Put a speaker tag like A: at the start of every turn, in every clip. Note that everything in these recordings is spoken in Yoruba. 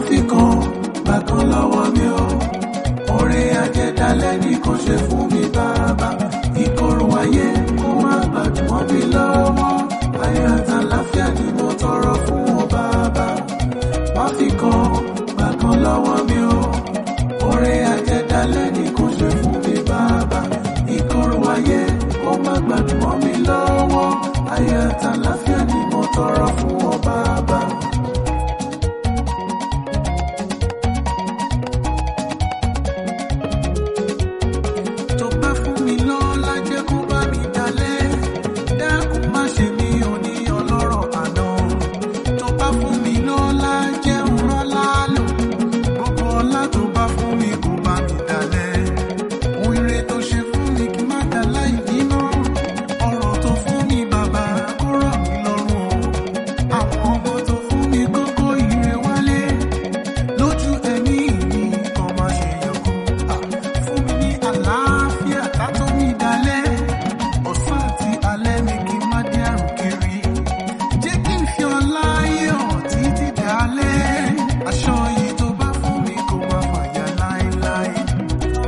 A: fi kan bákan lọ́wọ́ mi o. Oore ajẹ́dálẹ̀ ni kò ṣe fún mi bàbá. Ìkorò ayé kó má gbàdúmọ́ mi lọ́wọ́. Ayọ̀ àtàlàfíà ni mo tọrọ fún ọ bàbá. Má fi kan bákan lọ́wọ́ mi o. Oore ajẹ́dálẹ̀ ni kò ṣe fún mi bàbá. Ìkorò ayé kó má gbàdúmọ́ mi lọ́wọ́. Ayọ̀ àtàlàfíà ni mo tọrọ fún ọ bàbá.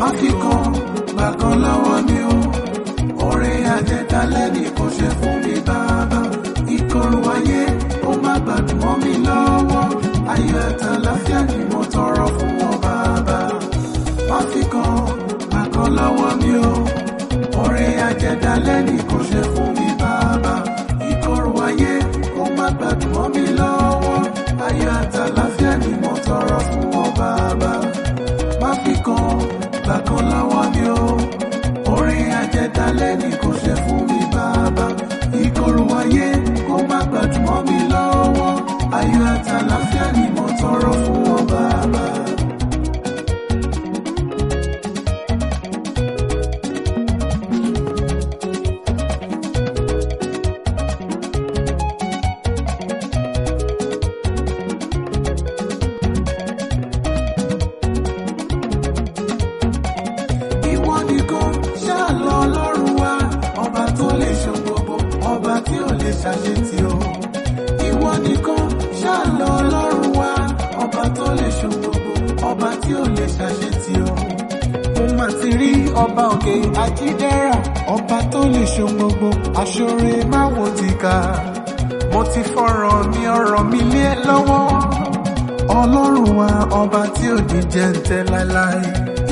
A: Má fi kan bákan lọ́wọ́ mi o. Oore ajẹ́dálẹ̀ ni kò ṣe fún mi bàbá. Ìkorò ayé ó má gbàdúmọ́ mi lọ́wọ́. Ayọ̀ àtàlàfíà ni mo tọrọ fún ọ bàbá. Má fi kan bákan lọ́wọ́ mi o. Oore ajẹ́dálẹ̀ ni kò ṣe fún mi bàbá. Ìkorò ayé ó má gbàdúmọ́ mi lọ́wọ́. Ayọ̀ àtàlàfíà ni mo tọrọ fún ọ bàbá. Má fi kan bákan lọ́wọ́ mi o. Oore ajẹ́dálẹ̀ ni kò ṣe fún mi bàbá. Ìkorò ayé kó má gbàdúmọ́ mi lọ́wọ́. Ayọ̀ àtàlàfíà ni mo tọrọ fún ọ bàbá. Ṣàṣetì o. Ìwọ nìkan ṣáà lọ Ọlọ́run wa, ọba tó lè ṣe gbogbo, ọba tí ò lè ṣàṣetì o. Mo mà ti rí ọba òkè ajídẹ́rà, ọba tó lè ṣe gbogbo, aṣọ́re má wo ti kà. Mo ti fọ̀rọ̀ mi ọ̀rọ̀ mi lé ẹ lọ́wọ́. Ọlọ́run wa, ọba tí ò ní jẹ́ ń tẹ́ láéláé.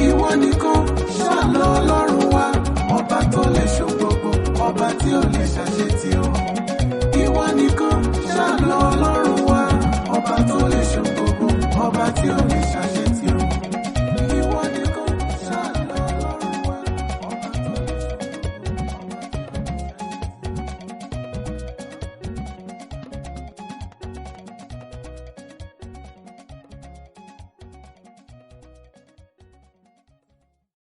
A: Ìwọ nìkan ṣáà lọ Ọlọ́run wa, ọba tó lè ṣe gbogbo, ọba tí ò lè ṣàṣetì o. Ìwọ nìkan ṣáà lọ Ọlọ́run wa, ọba tó lè ṣe gbogbo, ọba tí ó